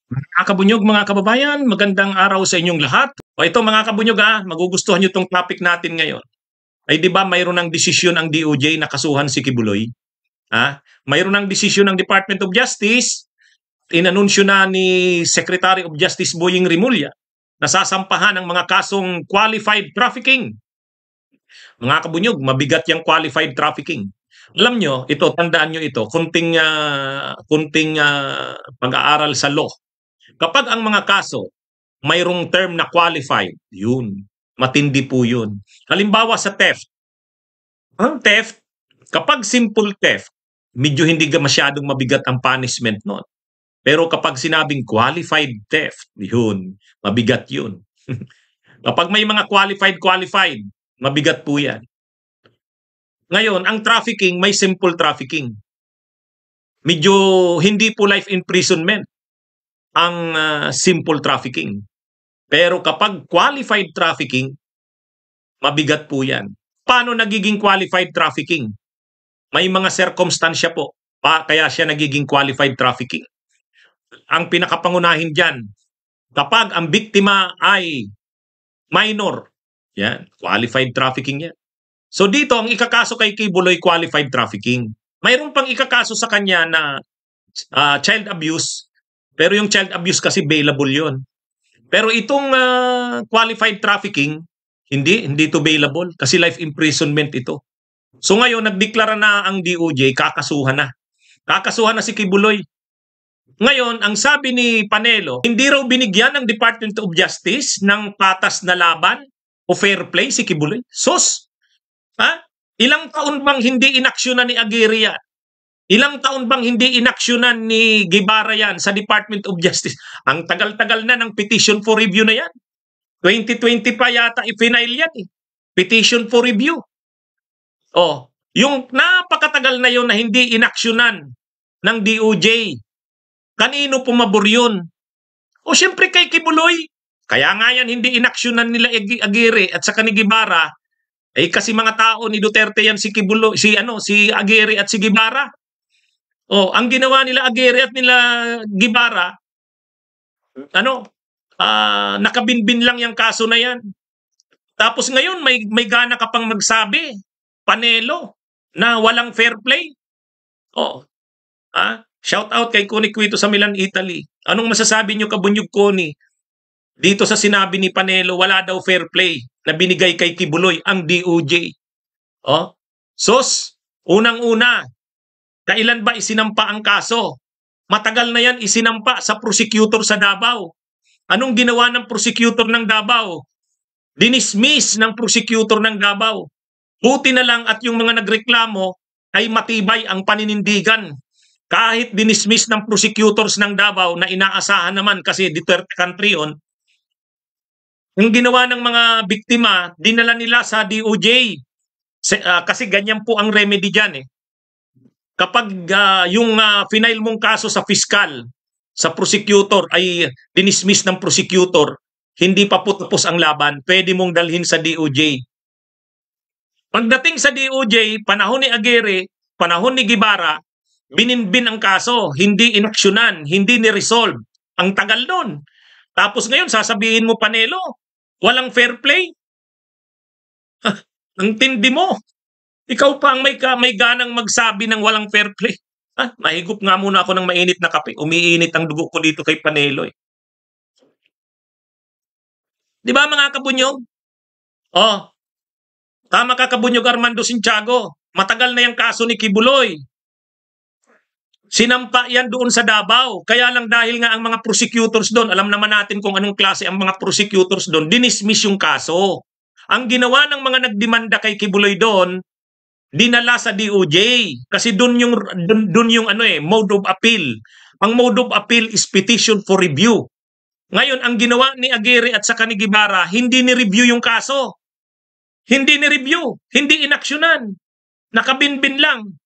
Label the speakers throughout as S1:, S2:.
S1: Mga kabunyog, mga kababayan, magandang araw sa inyong lahat. O ito mga kabunyog magugustuhan nyo itong topic natin ngayon. Ay di ba mayroon ng desisyon ang DOJ na kasuhan si Kibuloy? Mayroon ng desisyon ng Department of Justice, inanunsyo na ni Secretary of Justice Boying Rimulya na sasampahan ng mga kasong qualified trafficking. Mga kabunyog, mabigat yung qualified trafficking. Alam nyo, ito, tandaan nyo ito, kunting pag-aaral sa law. Kapag ang mga kaso mayroong term na qualified, yun, matindi po yun. Halimbawa sa theft. Ang theft, kapag simple theft, medyo hindi masyadong mabigat ang punishment nun. Pero kapag sinabing qualified theft, yun, mabigat yun. Kapag may mga qualified, mabigat po yan. Ngayon, ang trafficking, may simple trafficking. Medyo hindi po life imprisonment ang simple trafficking. Pero kapag qualified trafficking, mabigat po yan. Paano nagiging qualified trafficking? May mga sirkumstansya po kaya siya nagiging qualified trafficking. Ang pinakapangunahin dyan, kapag ang biktima ay minor, yan, qualified trafficking yan. So dito, ang ikakaso kay Kibuloy, qualified trafficking. Mayroon pang ikakaso sa kanya na child abuse, pero yung child abuse kasi bailable yon. Pero itong qualified trafficking, hindi ito bailable kasi life imprisonment ito. So ngayon, nagdeklara na ang DOJ, kakasuhan na. Kakasuhan na si Kibuloy. Ngayon, ang sabi ni Panelo, hindi raw binigyan ng Department of Justice ng patas na laban o fair play si Kibuloy. Sus! Ilang taon bang hindi inaksyonan ni Aguirre yan? Ilang taon bang hindi inaksyonan ni Guevara yan sa Department of Justice? Ang tagal-tagal na ng petition for review na yan. 2020 pa yata i-final yan eh. Petition for review. Yung napakatagal na yun na hindi inaksyonan ng DOJ. Kanino pumabor yun? Siyempre kay Kibuloy. Kaya nga yan hindi inaksyonan nila Aguirre at saka ni Guevara. Kasi mga tao ni Duterte yan si Kibuloy, si Aguirre at si Guevara. Ang ginawa nila Aguirre at nila Guevara, nakabinbin lang yung kaso na yan. Tapos ngayon may gana ka pang magsabi, Panelo, na walang fair play. Shout out kay Connie Quito sa Milan, Italy. Anong masasabi nyo, Kabunyog Connie? Dito sa sinabi ni Panelo, wala daw fair play na binigay kay Kibuloy ang DOJ. Unang-una, kailan ba isinampa ang kaso? Matagal na yan isinampa sa prosecutor sa Davao. Anong ginawa ng prosecutor ng Davao? Dinismiss ng prosecutor ng Davao. Buti na lang at yung mga nagreklamo ay matibay ang paninindigan. Kahit dinismiss ng prosecutors ng Davao na inaasahan naman kasi Duterte country on, ang ginawa ng mga biktima, dinala nila sa DOJ. Kasi ganyan po ang remedy dyan eh. Kapag yung final mong kaso sa fiscal, sa prosecutor ay dinismiss ng prosecutor, hindi pa po tapos ang laban, pwede mong dalhin sa DOJ. Pagdating sa DOJ, panahon ni Aguirre, panahon ni Guevara, bininbin ang kaso, hindi inaksyonan, hindi ni-resolve. Ang tagal nun. Tapos ngayon, sasabihin mo, Panelo, walang fair play? Ang tindi mo. Ikaw pa ang may ganang magsabi ng walang fair play. Mahigop nga muna ako ng mainit na kape. Umiinit ang dugo ko dito kay Panelo eh. Di ba mga kabunyog? Tama ka, Kabunyog Armando Santiago. Matagal na yung kaso ni Kibuloy. Sinampa yan doon sa Davao. Kaya lang dahil nga ang mga prosecutors doon, alam naman natin kung anong klase ang mga prosecutors doon, dinismiss yung kaso. Ang ginawa ng mga nagdemanda kay Kibuloy doon, dinala sa DOJ. Kasi doon yung mode of appeal. Ang mode of appeal is petition for review. Ngayon, ang ginawa ni Aguirre at saka ni Guevara, hindi ni-review yung kaso. Hindi ni-review, hindi inaksyonan. Nakabinbin lang.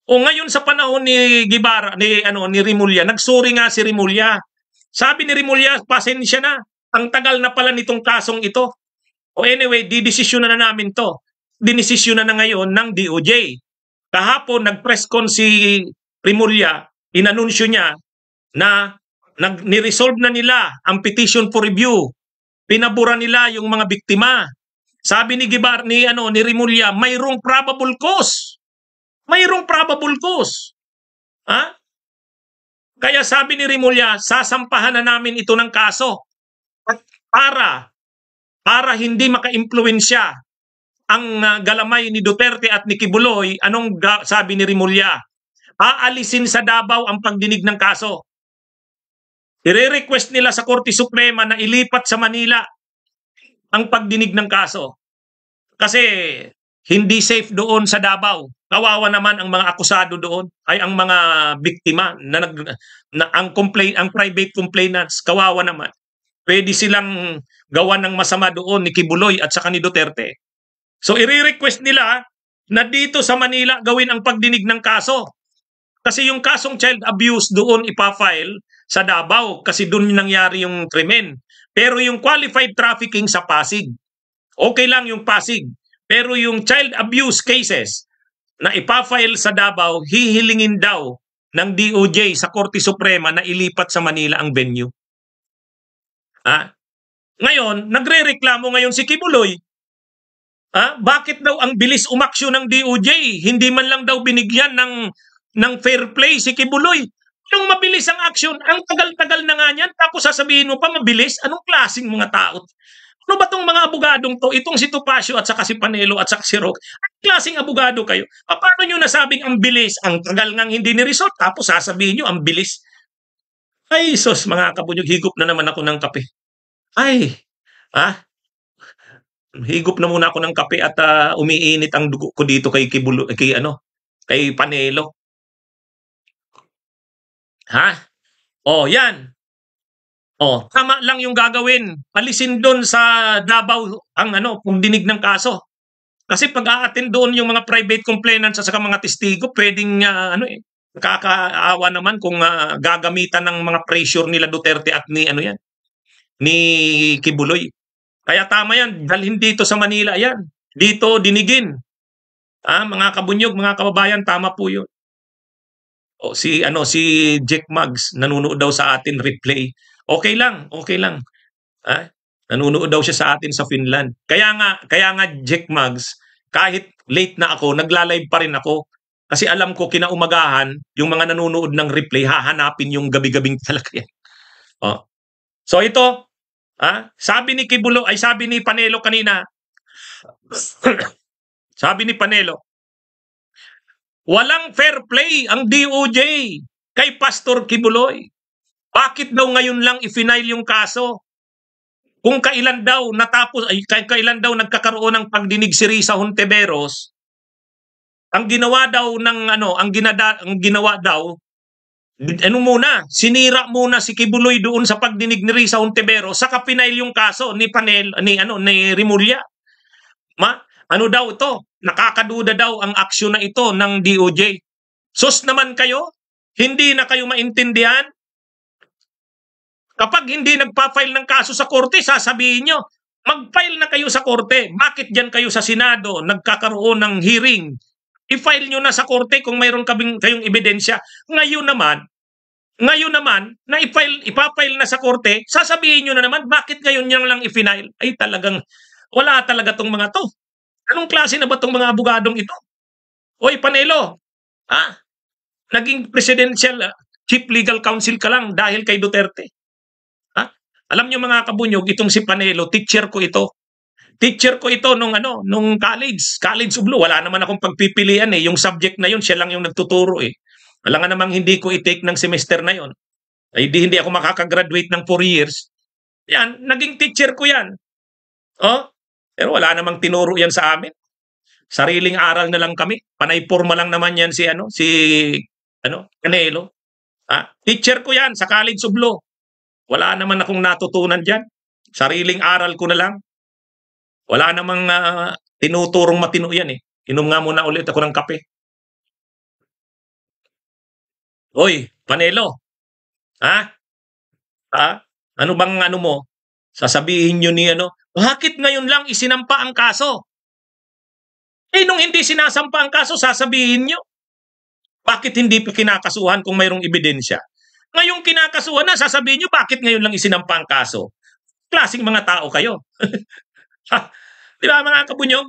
S1: Ngayon sa panahon ni Guevara, ni Rimulya, nagsuri nga si Rimulya. Sabi ni Rimulya, pasensya na. Ang tagal na pala nitong kasong ito. Anyway, didesisyon na namin to. Dinesisyon na ngayon ng DOJ. Kahapon, nag-press con si Rimulya, inanunsyo niya na Niresolve na nila ang petition for review. Pinabura nila yung mga biktima. Sabi ni Gibar, ni Rimulya, mayroong probable cause. Mayroong probable cause. Ha? Kaya sabi ni Rimulya, sasampahan na namin ito ng kaso. At para hindi maka-impluwensya ang galamay ni Duterte at ni Kibuloy, anong sabi ni Rimulya? Aalisin sa Davao ang pagdinig ng kaso. I-request nila sa Korte Suprema na ilipat sa Manila ang pagdinig ng kaso. Kasi hindi safe doon sa Davao. Kawawa naman ang mga akusado doon, ay ang mga biktima ang private complainants, kawawa naman. Pwede silang gawan ng masama doon ni Kibuloy at saka ni Duterte. So i-request nila na dito sa Manila gawin ang pagdinig ng kaso. Kasi yung kasong child abuse doon ipa-file sa Davao kasi doon nangyari yung krimen. Pero yung qualified trafficking sa Pasig, okay lang yung Pasig. Pero yung child abuse cases na ipa-file sa Davao, hihilingin daw ng DOJ sa Korte Suprema na ilipat sa Manila ang venue. Ngayon, nagre-reklamo ngayon si Kibuloy. Bakit daw ang bilis umaksyon ng DOJ? Hindi man lang daw binigyan ng fair play si Kibuloy. Yung mabilis ang action, ang tagal-tagal na nga niyan, tapos sasabihin mo pa mabilis, anong klaseng mga tao? Ano ba tong mga abogadong to? Itong si Topacio at saka si Panelo at saka si Roque. Anong klaseng abogado kayo? Paano nyo nasabing ang bilis? Ang tagal ngang hindi ni-result, tapos sasabihin nyo ang bilis. Ay, sos, mga kabunyog, higop na naman ako ng kape. Ay, higop na muna ako ng kape at umiinit ang dugo ko dito kay kay Panelo. Yan. Tama lang yung gagawin. Alisin doon sa Davao ang pagdinig ng kaso. Kasi pag a-attend doon yung mga private complainants at saka mga testigo, pwedeng nakakaawa naman kung gagamitan ng mga pressure nila Duterte at ni Kibuloy. Kaya tama yan, dalhin dito sa Manila yan. Dito dinigin. Mga kabunyog, mga kababayan, tama po yun. Si Jack Muggs nanonood daw sa atin replay. Okay lang. Nanonood daw siya sa atin sa Finland. Kaya nga Jack Muggs, kahit late na ako, nagla-live pa rin ako. Kasi alam ko kinaumagahan, yung mga nanonood ng replay, hahanapin yung gabi-gabing talaga yan. So ito, sabi ni Panelo kanina, sabi ni Panelo, walang fair play ang DOJ kay Pastor Kibuloy. Bakit daw ngayon lang i-file yung kaso? Kung kailan daw kailan daw nagkakaroon ng pagdinig si Risa Hontiveros, ang ginawa daw sinira muna si Kibuloy doon sa pagdinig ni Risa Hontiveros, saka pinail yung kaso ni Rimulya. Ano daw ito? Nakakaduda daw ang aksyon na ito ng DOJ. Sus naman kayo? Hindi na kayo maintindihan? Kapag hindi nagpa-file ng kaso sa korte, sasabihin nyo, mag-file na kayo sa korte. Bakit dyan kayo sa Senado nagkakaroon ng hearing? I-file nyo na sa korte kung mayroon kayong ebidensya. Ngayon naman, na ipa-file na sa korte, sasabihin nyo na naman, bakit ngayon nyo lang i-file? Ay talagang, wala talaga tong mga to. Anong klase na ba itong mga abogadong ito? Oy, Panelo, naging presidential chief legal counsel ka lang dahil kay Duterte. Alam niyo mga kabunyog, itong si Panelo, teacher ko ito. Teacher ko ito nung College of Law. Wala naman akong pagpipilian Yung subject na yun, siya lang yung nagtuturo Wala nga namang hindi ko i-take ng semester na yun. Ay hindi ako makakagraduate ng 4 years. Yan, naging teacher ko yan. Pero wala namang tinuro yan sa amin. Sariling aral na lang kami. Panay forma lang naman yan si Panelo. Teacher ko yan sa College of Law. Wala naman akong natutunan dyan. Sariling aral ko na lang. Wala namang tinuturong matino yan Inom nga muna ulit ako ng kape. Hoy, Panelo. Ano bang mo? Sasabihin nyo ni bakit ngayon lang isinampa ang kaso? Nung hindi sinasampa ang kaso, sasabihin nyo. Bakit hindi pa kinakasuhan kung mayroong ebidensya? Ngayong kinakasuhan na, sasabihin nyo, bakit ngayon lang isinampa ang kaso? Klaseng mga tao kayo. Di ba mga kabunyog?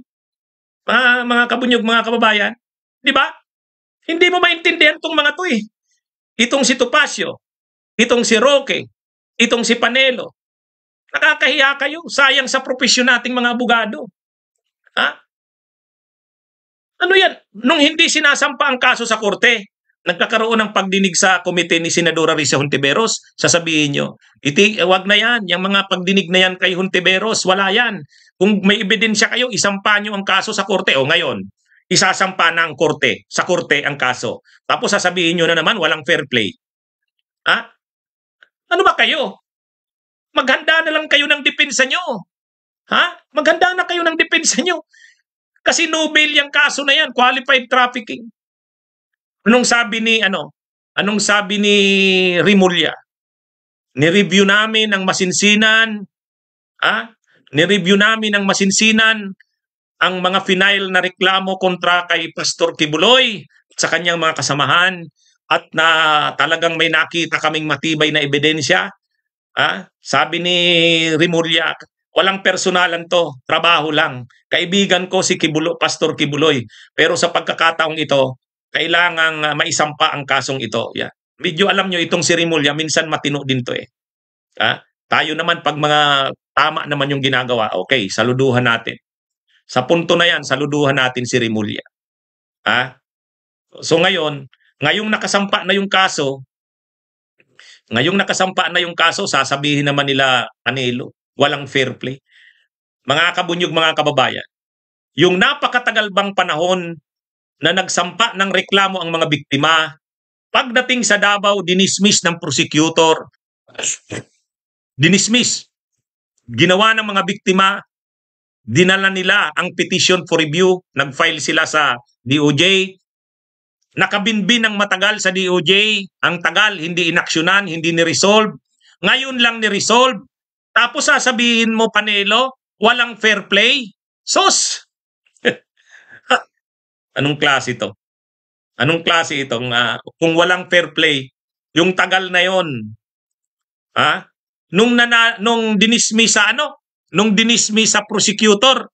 S1: Mga kabunyog, mga kababayan? Di ba? Hindi mo maintindihan itong mga to eh. Itong si Topacio, itong si Roque, itong si Panelo. Nakakahiya kayo. Sayang sa propesyon nating mga abogado. Ha? Ano yan? Nung hindi sinasampa ang kaso sa korte, nagkakaroon ng pagdinig sa komite ni Senadora Risa Hontiveros, sasabihin nyo, wag na yan, yung mga pagdinig na yan kay Hontiveros, wala yan. Kung may ebidensya kayo, isampa nyo ang kaso sa korte. O ngayon, isasampa na ang korte, sa korte ang kaso. Tapos sasabihin nyo na naman, walang fair play. Ha? Ano ba kayo? Maghanda na lang kayo ng depensa nyo. Ha? Maghanda na kayo ng depensa nyo. Kasi no bail yung kaso na yan, qualified trafficking. Anong sabi ni Rimulya? Ni-review namin ang masinsinan, ni-review namin ang masinsinan ang mga final na reklamo kontra kay Pastor Kibuloy at sa kanyang mga kasamahan at na talagang may nakita kaming matibay na ebidensya. Sabi ni Rimulya, walang personalan to, trabaho lang. Kaibigan ko si Pastor Kibuloy. Pero sa pagkakataong ito, kailangang maisampa ang kasong ito. Yeah. Medyo alam nyo, itong si Rimulya, minsan matino din to eh. Tayo naman, pag mga tama naman yung ginagawa, okay, saluduhan natin. Sa punto na yan, saluduhan natin si Rimulya. So ngayong nakasampa na yung kaso, sasabihin naman nila, Panelo, walang fair play. Mga kabunyog, mga kababayan, yung napakatagal bang panahon na nagsampa ng reklamo ang mga biktima, pagdating sa Davao, dinismiss ng prosecutor. Dinismiss. Ginawa ng mga biktima, dinala nila ang petition for review, nag-file sila sa DOJ, nakabinbin ng matagal sa DOJ, ang tagal, hindi inaksyonan, hindi ni-resolve. Ngayon lang ni-resolve. Tapos sasabihin mo, Panelo, walang fair play? Sos! Anong klase ito? Anong klase itong kung walang fair play, yung tagal na yon, nung dinismiss sa prosecutor,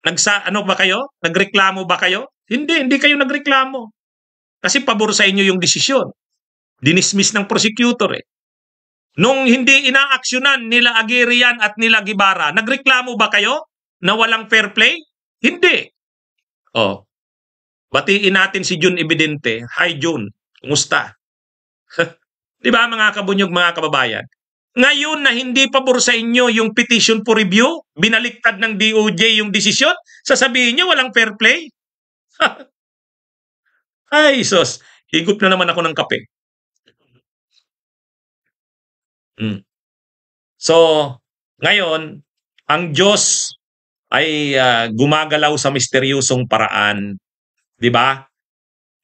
S1: nagreklamo ba kayo? Hindi kayo nagreklamo. Kasi pabor sa inyo yung desisyon. Dinismiss ng prosecutor eh. Nung hindi inaaksyonan nila Aguirre at nila Guevara, nagreklamo ba kayo na walang fair play? Hindi. Batiin natin si Jun Evidente. Hi Jun, kumusta? Di ba mga kabunyog, mga kababayan? Ngayon na hindi pabor sa inyo yung petition for review, binaliktad ng DOJ yung desisyon, sasabihin nyo walang fair play? Ay sos, higop na naman ako ng kape. So, ngayon, ang Diyos ay gumagalaw sa misteryosong paraan. Di ba?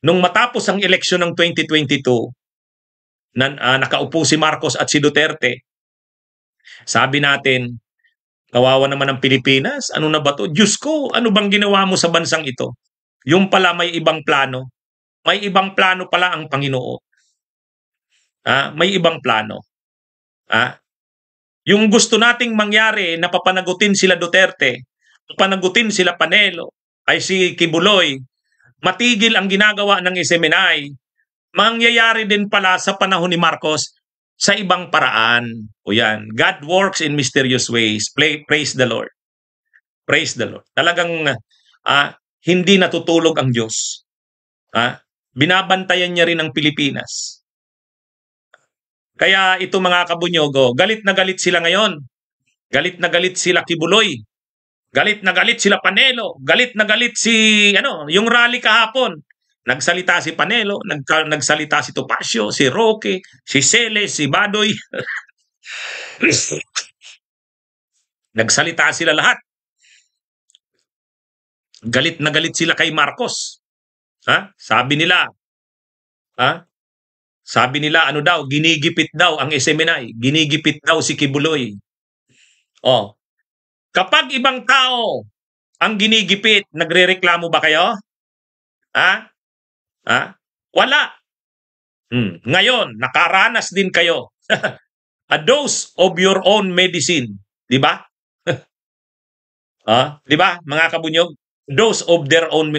S1: Nung matapos ang eleksyon ng 2022, nakaupo si Marcos at si Duterte, sabi natin, kawawa naman ang Pilipinas, ano na ba to? Diyos ko, ano bang ginawa mo sa bansang ito? Yung pala may ibang plano. May ibang plano pala ang Panginoon. May ibang plano. Yung gusto nating mangyari na papanagutin sila Duterte, papanagutin sila Panelo, ay si Kibuloy, matigil ang ginagawa ng SMNI, mangyayari din pala sa panahon ni Marcos sa ibang paraan. O yan, God works in mysterious ways. Praise the Lord. Praise the Lord. Talagang hindi natutulog ang Diyos. Binabantayan niya rin ang Pilipinas. Kaya ito mga kabunyogo, galit na galit sila ngayon. Galit na galit sila Kibuloy. Galit na galit sila Panelo. Galit na galit yung rally kahapon. Nagsalita si Panelo, nagsalita si Topacio, si Roque, si Celes, si Badoy. Nagsalita sila lahat. Galit na galit sila kay Marcos. Sabi nila, ano daw, ginigipit daw ang SMNI. Ginigipit daw si Kibuloy. Kapag ibang tao ang ginigipit, nagrereklamo ba kayo? Wala. Ngayon, nakaranas din kayo. A dose of your own medicine. Di ba? Di ba, mga kabunyog? Dose of their own,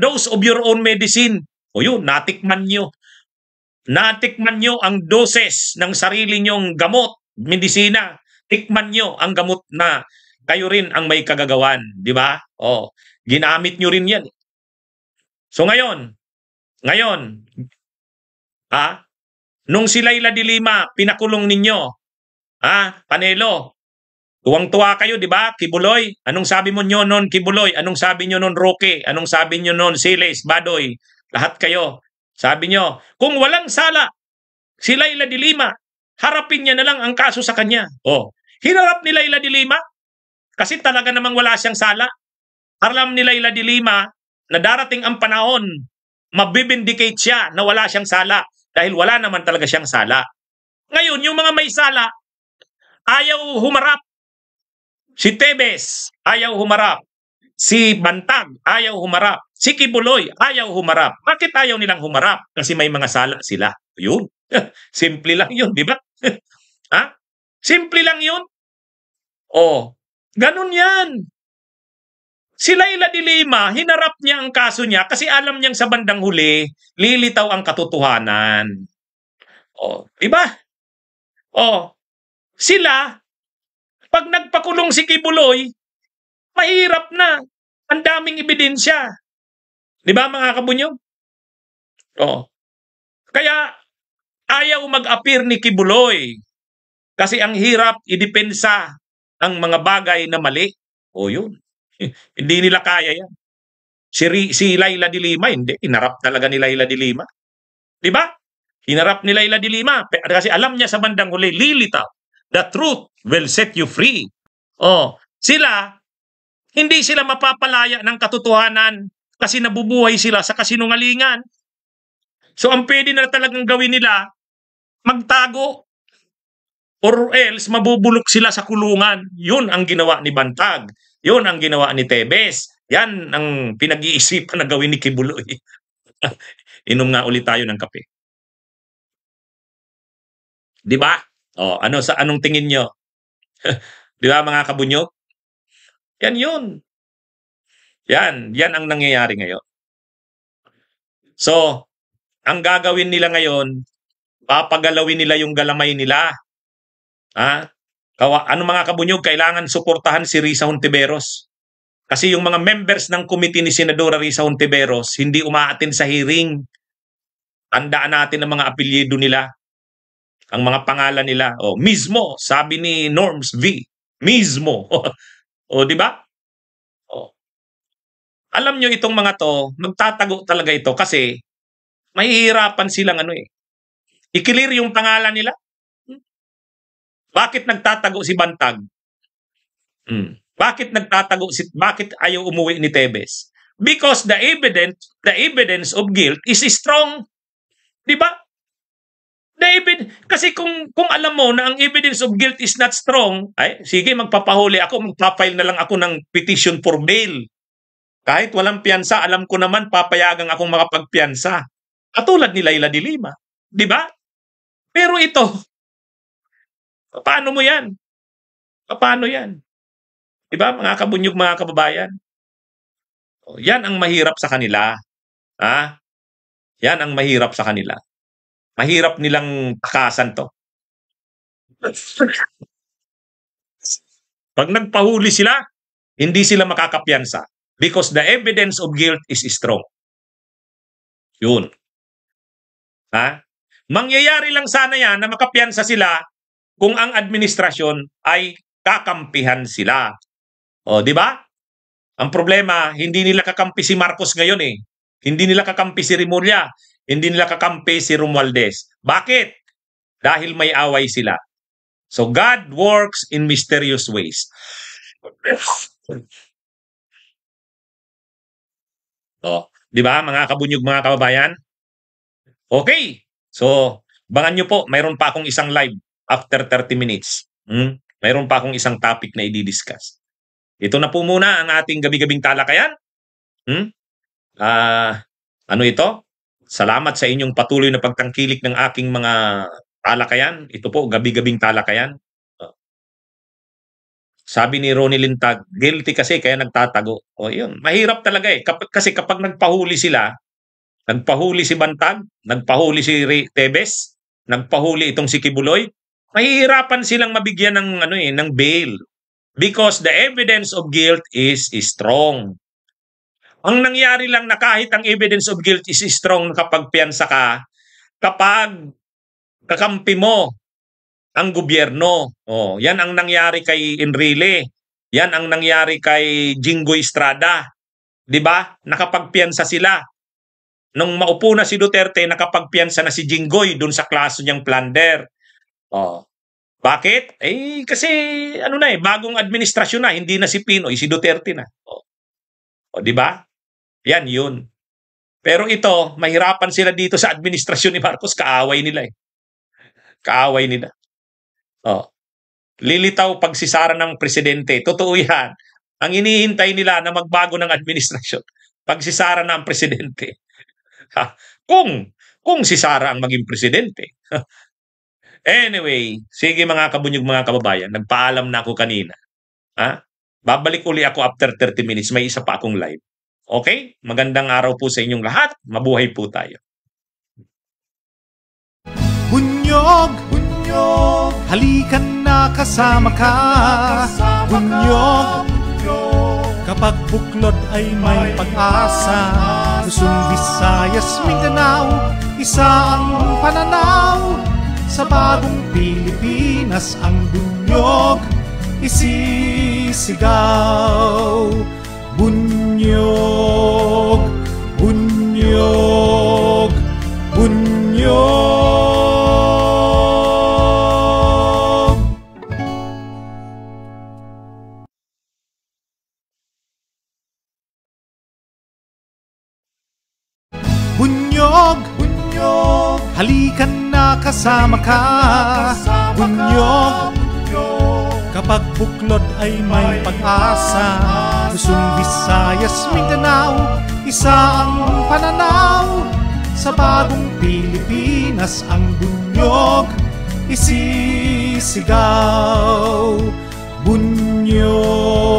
S1: dose of your own medicine. O yun, natikman nyo. Natikman nyo ang doses ng sarili nyong gamot, medisina. Tikman nyo ang gamot na kayo rin ang may kagagawan. Di ba? Ginamit nyo rin yan. So ngayon, nung si Laila de Lima, pinakulong ninyo, Panelo, tuwang-tuwa kayo, di ba? Kibuloy, anong sabi mo nyo noon, Kibuloy? Anong sabi nyo noon, Roque? Anong sabi nyo noon, Siles, Badoy? Lahat kayo. Sabi nyo, kung walang sala, si Laila de Lima, harapin niya na lang ang kaso sa kanya. Hinarap ni Laila de Lima kasi talaga namang wala siyang sala. Alam ni Laila de Lima na darating ang panahon, mabibindicate siya na wala siyang sala dahil wala naman talaga siyang sala. Ngayon, yung mga may sala, ayaw humarap. Si Tebes, ayaw humarap. Si Bantag, ayaw humarap. Si Kibuloy, ayaw humarap. Bakit ayaw nilang humarap? Kasi may mga sala sila. Yun. Simple lang yun, di ba? Simple lang yun. Ganun yan. Si Laila de Lima, hinarap niya ang kaso niya kasi alam niyang sa bandang huli, lilitaw ang katotohanan. Di ba? Sila, pag nagpakulong si Kibuloy, mahirap na. Ang daming ebidensya. Di ba, mga kabunyog? Kaya, ayaw mag-appear ni Kibuloy. Kasi ang hirap idepensa ang mga bagay na mali. Yun. Hindi nila kaya yan. Si Laila de Lima, hindi. Hinarap talaga ni Laila de Lima. Di ba? Hinarap ni Laila de Lima. Kasi alam niya sa bandang huli, lilitaw. The truth will set you free. Sila, hindi sila mapapalaya ng katotohanan kasi nabubuhay sila sa kasinungalingan. So ang pwede na talagang gawin nila, magtago. Or else, mabubulok sila sa kulungan. Yun ang ginawa ni Bantag. Yun ang ginawa ni Tebes. Yan ang pinag-iisipan na gawin ni Kibuloy. Inom nga ulit tayo ng kape. Di ba? Anong tingin nyo? Di ba, mga kabunyog? Yan yun. Yan ang nangyayari ngayon. So, ang gagawin nila ngayon, papagalawin nila yung galamay nila. Ano, mga kabunyog, kailangan suportahan si Risa Hontiveros. Kasi yung mga members ng committee ni Senadora Risa Hontiveros hindi umaattend sa hearing. Tandaan natin ang mga apelyido nila, ang mga pangalan nila. Mismo, sabi ni Norms V. Mismo. Di ba? Alam nyo itong mga to, magtatago talaga ito kasi mahihirapan silang i-clear yung pangalan nila. Bakit nagtatago si Bantag? Bakit nagtatago bakit ayaw umuwi ni Tebes? Because the evidence of guilt is strong. Di ba? Kasi kung alam mo na ang evidence of guilt is not strong, sige, magpapahuli ako, magpapile na lang ako ng petition for bail. Kahit walang piyansa, alam ko naman papayagang akong makapagpiyansa. Katulad ni Laila de Lima. Di ba? Pero ito, paano mo yan? Paano yan? Di ba, mga kabunyog, mga kababayan? Yan ang mahirap sa kanila. Yan ang mahirap sa kanila. Mahirap nilang takasan to. Pag nagpahuli sila, hindi sila makakapiyansa because the evidence of guilt is strong. Yun. Mangyayari lang sana yan na makapiyansa sila kung ang administrasyon ay kakampihan sila. Di ba? Ang problema, hindi nila kakampi si Marcos ngayon eh. Hindi nila kakampi si Rimulya. Hindi nila kakampi si Romualdez. Bakit? Dahil may away sila. So God works in mysterious ways. Di ba, mga kabunyog, mga kababayan? Okay. So, bangan nyo po, mayroon pa akong isang live after 30 minutes. Mayroon pa akong isang topic na i-discuss. Ito na po muna ang ating gabi-gabing talakayan. Ano ito? Salamat sa inyong patuloy na pagtangkilik ng aking mga talakayan. Ito po, gabi-gabing talakayan. Sabi ni Ronnie Lintag, guilty kasi kaya nagtatago. O yun, mahirap talaga eh. Kasi kapag nagpahuli sila, nagpahuli si Bantag, nagpahuli si Tebes, nagpahuli itong si Kibuloy, mahihirapan silang mabigyan ng bail because the evidence of guilt is strong. Ang nangyari lang na kahit ang evidence of guilt is strong kapag piyansa ka, kapag kakampi mo ang gobyerno. Oh, yan ang nangyari kay Enrile. Yan ang nangyari kay Jinggoy Estrada. 'Di ba? Nakapagpiyansa sila. Nung maupo na si Duterte, nakapagpiyansa na si Jinggoy dun sa klaso niyang plunder. Oh. Bakit? Eh kasi bagong administrasyon na, hindi na si Pinoy, si Duterte na. Oh. O 'di ba? Yan 'yun. Pero ito, mahirapan sila dito sa administrasyon ni Marcos, kaaway nila eh. Kaaway nila. Oh. Lilitaw pagsisara ng presidente. Totoo yan. Ang inihintay nila na magbago ng administrasyon, pagsisara na ang presidente. Kung si Sara ang maging presidente. Anyway, sige mga kabunyog, mga kababayan, nagpaalam na ako kanina. Babalik uli ako after 30 minutes. May isa pa akong live. Okay? Magandang araw po sa inyong lahat. Mabuhay po tayo.
S2: Bunyog, bunyog, halikan na kasama ka. Bunyog, kapag buklod ay may pag-asa. Luzon, Visayas, Mindanao, isa ang pananaw. Sa bagong Pilipinas ang bunyog isisigaw. Bunyog, bunyog, bunyog. Bunyog, bunyog, halikan na kasama ka. Bunyog, kapag buklod ay may pag-asa. Luzon, Visayas, Mindanao, isa ang pananaw. Sa bagong Pilipinas ang bunyog isisigaw. Bunyog.